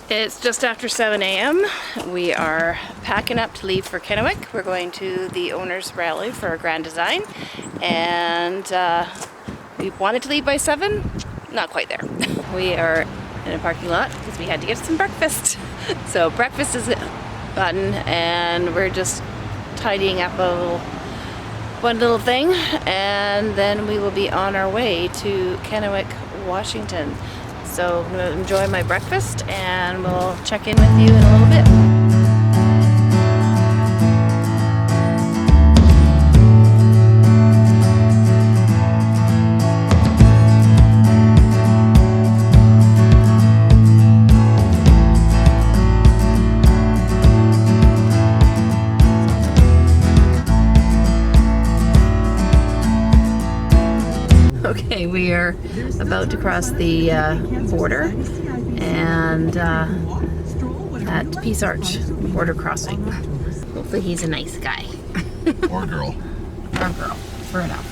It's just after 7 a.m. We are packing up to leave for Kennewick. We're going to the owners' rally for a grand design, and we wanted to leave by 7. Not quite there. We are in a parking lot because we had to get some breakfast. So breakfast is gotten, and we're just tidying up one little thing, and then we will be on our way to Kennewich, Washington. So I'm going to enjoy my breakfast and we'll check in with you in a little bit. Okay, we are about to cross the border and at Peace Arch border crossing. Hopefully he's a nice guy. Or girl. Or girl, for enough.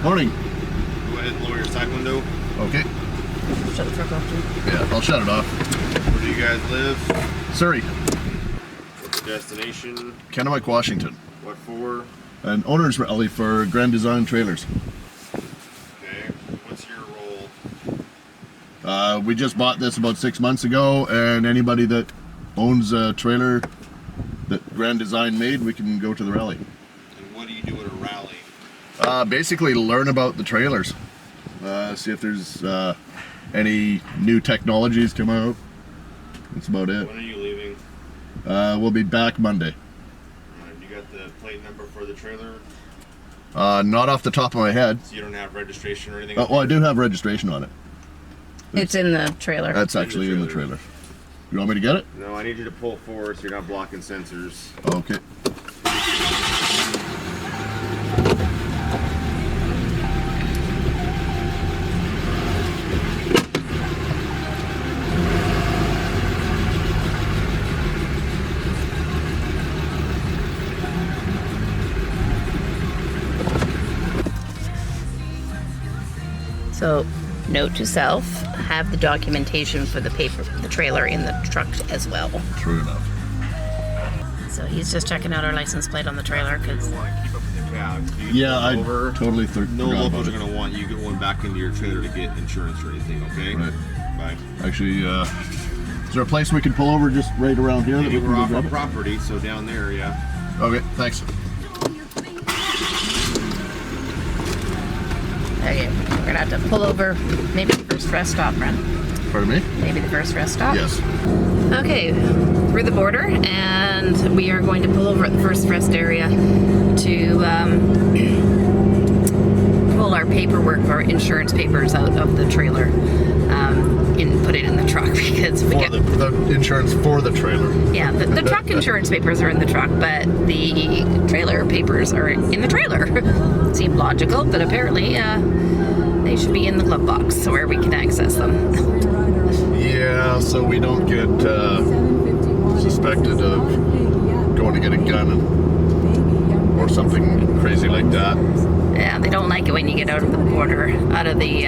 Morning. Go ahead and lower your side window. Okay. Shut the truck off too. Yeah, I'll shut it off. Where do you guys live? Surrey. What's the destination? Kennewick, Washington. What for? An owner's rally for Grand Design Trailers. Okay. What's your role? We just bought this about 6 months ago, and anybody that owns a trailer that Grand Design made, we can go to the rally. And what do you do at a rally? Basically learn about the trailers. See if there's any new technologies come out. That's about it. When are you leaving? We'll be back Monday. You got the plate number for the trailer? Not off the top of my head. So you don't have registration or anything? Well, I do have registration on it. It's in the trailer. That's actually in the trailer. You want me to get it? No, I need you to pull forward so you're not blocking sensors. Okay. So, note to self, have the documentation for the trailer in the truck as well. True enough. So he's just checking out our license plate on the trailer because. You want to keep up with the crowd. Yeah, I totally No locals are going to want you going back into your trailer to get insurance or anything, okay? Right. Bye. Actually, is there a place we can pull over just right around here? That we can we're go off grab our it? property, so down there, yeah. Okay, thanks. Okay, we're gonna have to pull over. Maybe the first rest stop, Ren. Pardon me? Maybe the first rest stop? Yes. Okay, we're the border, and we are going to pull over at the first rest area to pull our paperwork, our insurance papers out of the trailer, and put it in the truck because we get the insurance for the trailer. Yeah, the truck insurance papers are in the truck, but the trailer papers are in the trailer. Seemed logical, but apparently they should be in the glove box where we can access them. Yeah, so we don't get suspected of going to get a gun or something crazy like that. Yeah, they don't like it when you get out of the border, out of the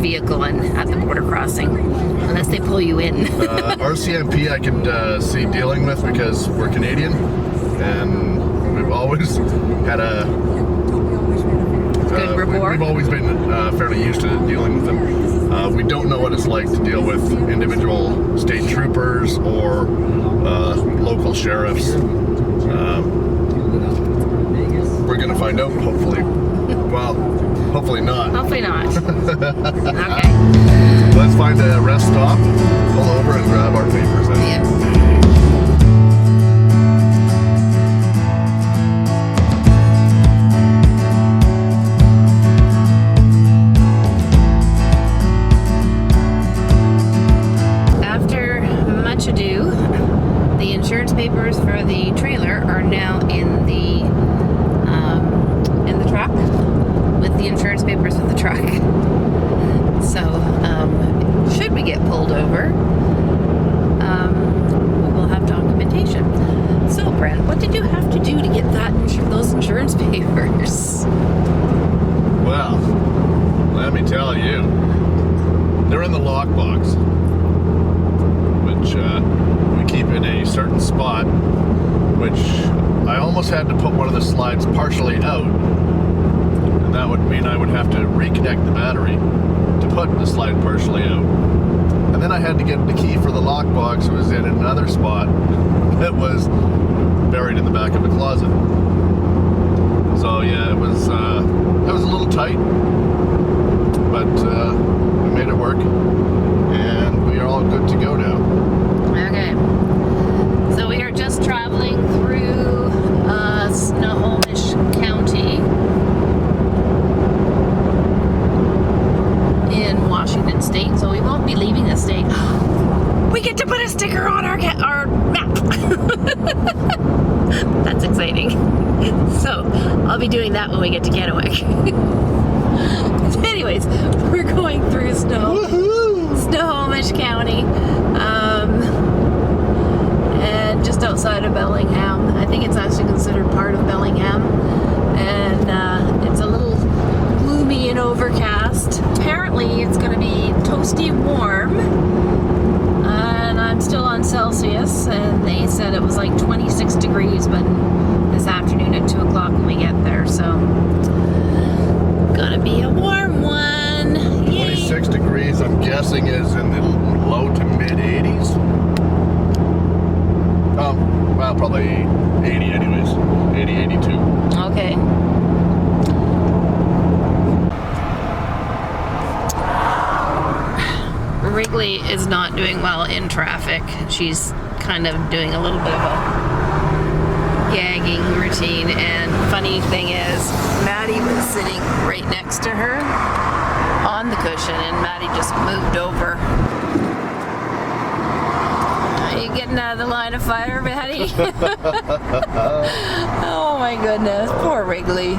vehicle and at the border crossing, unless they pull you in. RCMP I could see dealing with because we're Canadian, and we've always had a good rapport. We've always been fairly used to dealing with them. We don't know what it's like to deal with individual state troopers or local sheriffs. We're going to find out, hopefully. Well, hopefully not. Hopefully not. Okay. Let's find a rest stop, pull over, and grab our papers. Yep. After much ado, the insurance papers for the trailer are now in the insurance papers? Well, let me tell you, they're in the lockbox, which we keep in a certain spot, which I almost had to put one of the slides partially out, and that would mean I would have to reconnect the battery to put the slide partially out. And then I had to get the key for the lockbox. It was in another spot that was buried in the back of the closet. So yeah, it was a little tight, but we made it work, and we are all good to go now. Okay. So we are just traveling through Snohomish County in Washington State. So we won't be leaving the state. We get to put a sticker on our map. That's exciting. So I'll be doing that when we get to Kennewick. Anyways, we're going through Snohomish County, and just outside of Bellingham. I think it's actually considered part of Bellingham, and it's a little gloomy and overcast. Apparently it's going to be toasty warm, and I'm still on Celsius, and they said it was like 26 degrees, but this afternoon at 2 o'clock when we get there, so gonna be a warm one. Yay. 26 degrees, I'm guessing, is in the low to mid 80s. Well, probably 80 anyways. 80, 82. Okay. Wrigley is not doing well in traffic. She's kind of doing a little bit of a gagging routine, and funny thing is, Maddie was sitting right next to her on the cushion, and Maddie just moved over. Are you getting out of the line of fire, Maddie? Oh my goodness, poor Wrigley.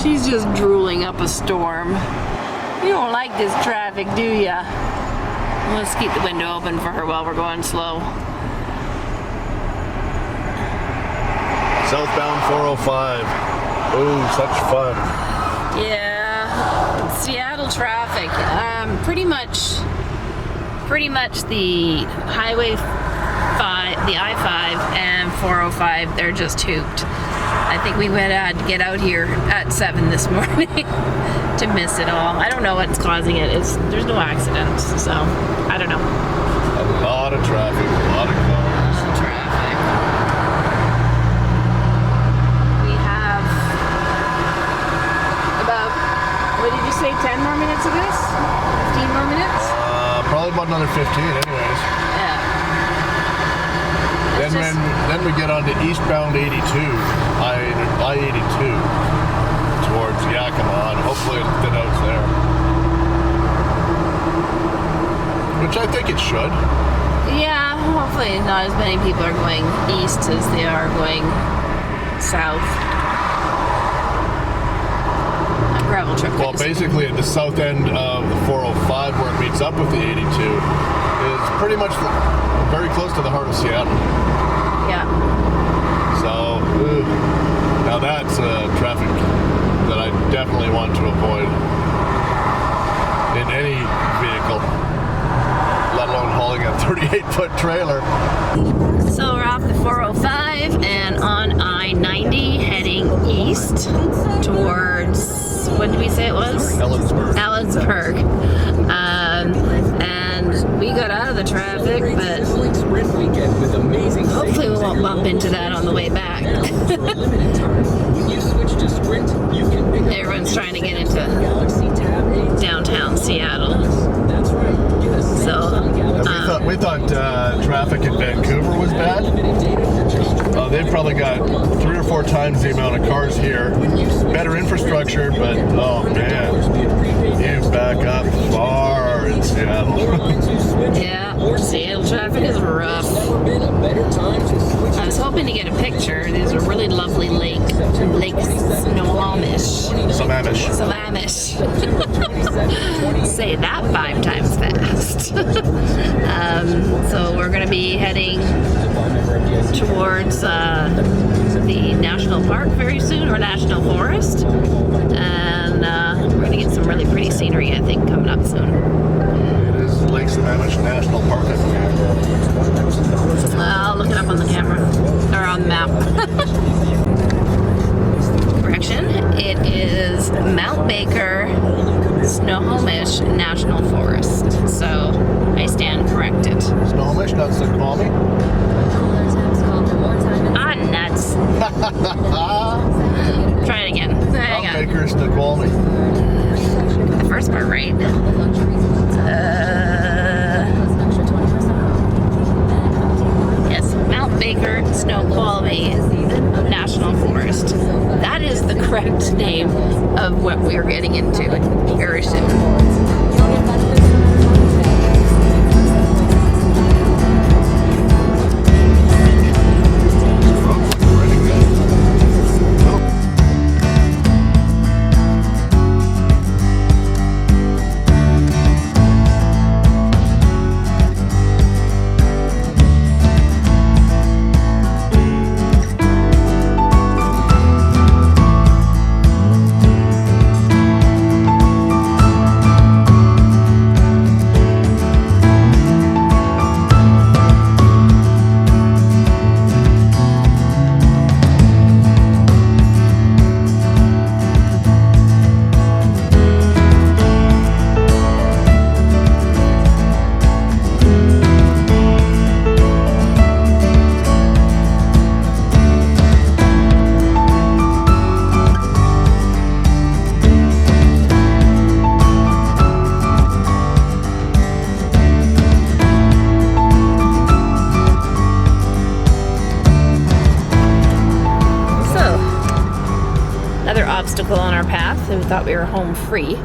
She's just drooling up a storm. You don't like this traffic, do ya? Let's keep the window open for her while we're going slow. Southbound 405. Oh, such fun. Yeah, Seattle traffic. Pretty much the Highway 5, the I-5 and 405, they're just hooped. I think we had to get out here at 7 this morning to miss it all. I don't know what's causing it. There's no accidents, so I don't know. A lot of traffic, a lot of cars. Traffic. We have about, what did you say, 10 more minutes of this? 15 more minutes? Probably about another 15 anyways. Yeah. Then we get on to eastbound 82, I-82, towards Yakima, and hopefully it'll thin out there. Which I think it should. Yeah, hopefully not as many people are going east as they are going south. A gravel truck. Well, basically at the south end of the 405 where it meets up with the 82 is pretty much very close to the heart of Seattle. Yeah. So, now that's traffic that I definitely want to avoid in any vehicle, let alone hauling a 38-foot trailer. So we're off the 405 and on I-90 heading east towards, what did we say it was? Ellensburg. And we got out of the traffic, but hopefully we won't bump into that on the way back. Everyone's trying to get into downtown Seattle. So we thought traffic in Vancouver was bad. They've probably got 3 or 4 times the amount of cars here. Better infrastructure, but oh man, you back up far in Seattle. Yeah. Seattle traffic is rough. I was hoping to get a picture. There's a really lovely lake. Lake Snohomish. Sammamish. Say that 5 times fast. So we're going to be heading towards the National park very soon, or national forest. And we're going to get some really pretty scenery, I think, coming up soon. It is Lake Sammamish National Park, I believe. I'll look it up on the camera, or on the map. Correction, it is Mount Baker Snohomish National Forest. So I stand corrected. Snohomish, not Snoqualmie? Ah, nuts. Try it again. Hang Mount on. Baker, Snoqualmie. The first part right. Yes, Mount Baker Snoqualmie National Forest. That is the correct name of what we are getting into very soon. Obstacle on our path, and we thought we were home free.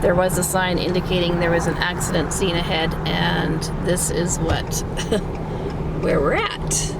There was a sign indicating there was an accident scene ahead, and this is where we're at.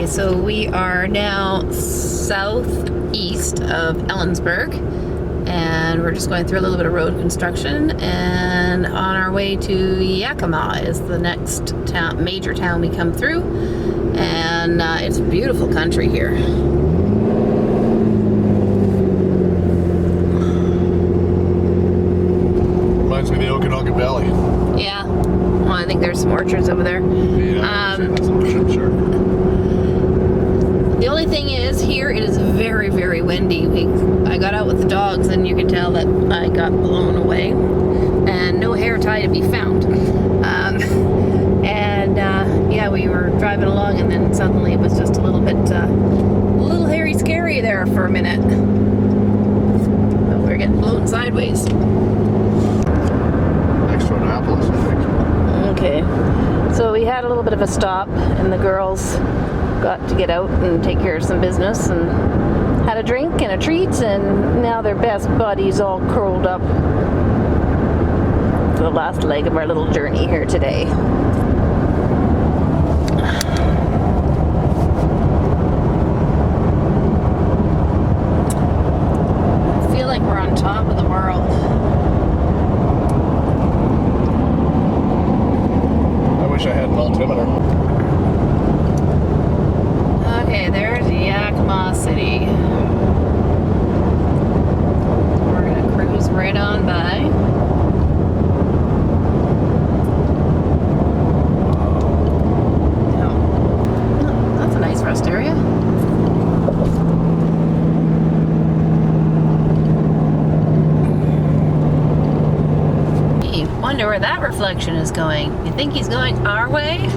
So we are now southeast of Ellensburg, and we're just going through a little bit of road construction, and on our way to Yakima is the next town, major town we come through, and it's beautiful country here. Reminds me of the Okanagan Valley. Yeah, well, I think there's some orchards over there. Yeah, I'm sure. The only thing is, here it is very, very windy. I got out with the dogs, and you can tell that I got blown away, and no hair tie to be found. Yeah, we were driving along, and then suddenly it was just a little hairy scary there for a minute. But we're getting blown sideways. Next to Annapolis, I think. Okay, so we had a little bit of a stop, and the girls got to get out and take care of some business, and had a drink and a treat, and now they're best buddies, all curled up for the last leg of our little journey here today. wish I had an altimeter. Okay, there's Yakima City. We're gonna cruise right on by. Oh, that's a nice rest area. Wonder where that reflection is going. You think he's going our way? It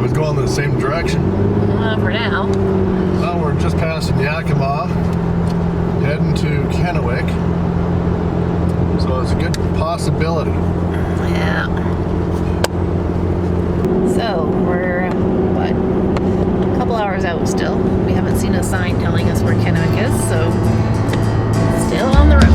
was going in the same direction. For now. Well, we're just passing Yakima, heading to Kennewick. So it's a good possibility. Yeah. So we're, what, a couple hours out still. We haven't seen a sign telling us where Kennewick is, so still on the road.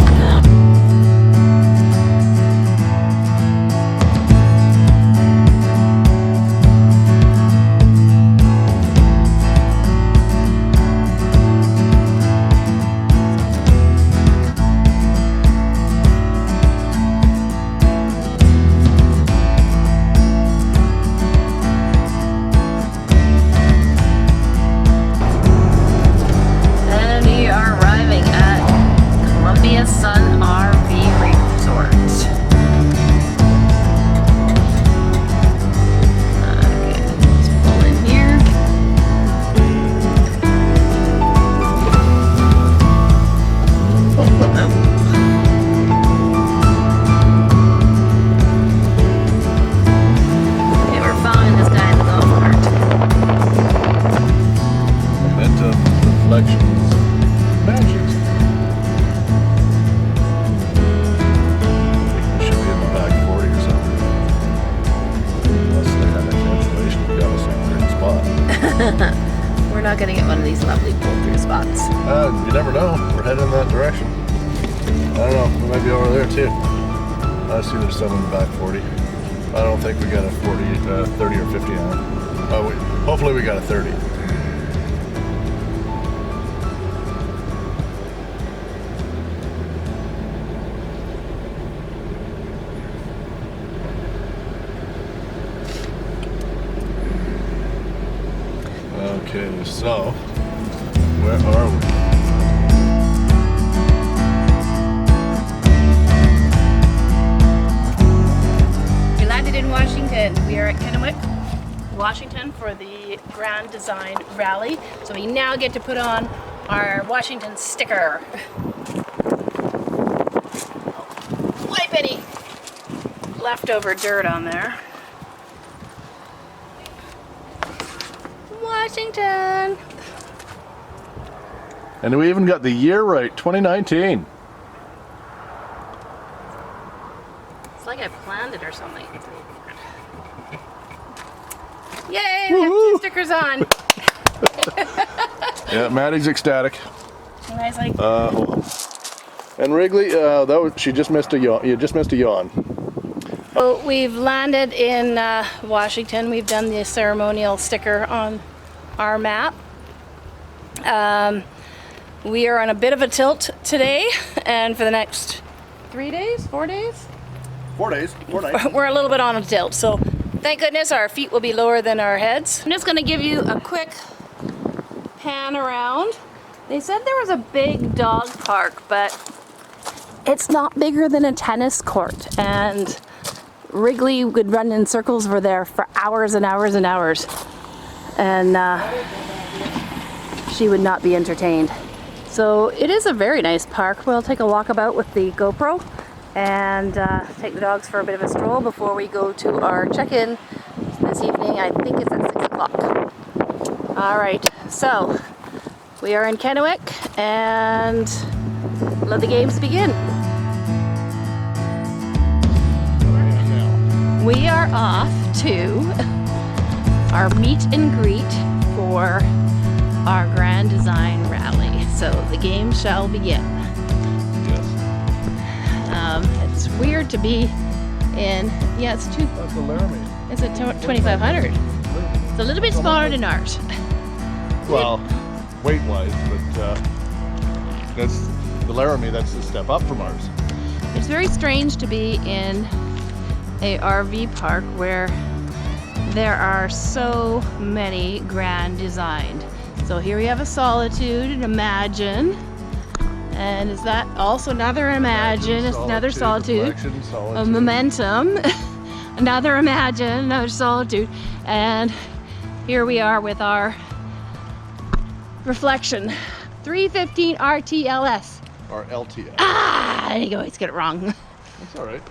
We're not going to get one of these lovely pull-through spots. You never know. We're heading in that direction. I don't know. We might be over there too. I see there's some in the back 40. I don't think we got a 30 or 50 on it. Hopefully we got a 30. Okay, so where are we? We landed in Washington. We are at Kennewick, Washington for the Grand Design Rally. So we now get to put on our Washington sticker. Wipe any leftover dirt on there. Washington. And we even got the year right, 2019. It's like I planned it or something. Yay, we have 2 stickers on. Yeah, Maddie's ecstatic. And I was like, Hold on. And Wrigley, she just missed a yawn. You just missed a yawn. well, we've landed in Washington. We've done the ceremonial sticker on our map. We are on a bit of a tilt today, and for the next 3 days, 4 days, 4 days, 4 nights. we're a little bit on a tilt. So thank goodness our feet will be lower than our heads. I'm just going to give you a quick pan around. They said there was a big dog park, but it's not bigger than a tennis court, and Wrigley would run in circles over there for hours and hours and hours, and she would not be entertained. So it is a very nice park. We'll take a walkabout with the GoPro and take the dogs for a bit of a stroll before we go to our check-in this evening. I think it's at 6 o'clock. All right, so we are in Kennewick and let the games begin. We are off to our meet and greet for our Grand Design Rally. So the game shall begin. Yes. It's weird to be in, yeah, it's That's the Laramie. it's a 2500. It's a little bit smaller than ours. Well, weight-wise, but that's the Laramie. That's a step up from ours. It's very strange to be in a RV park where there are so many grand designed. So here we have a Solitude, an Imagine, and is that also another Imagine? It's another Solitude. A Momentum, another Imagine, another Solitude, and here we are with our Reflection 315 RTLS. Or LTS. Ah, I always get it wrong. That's all right.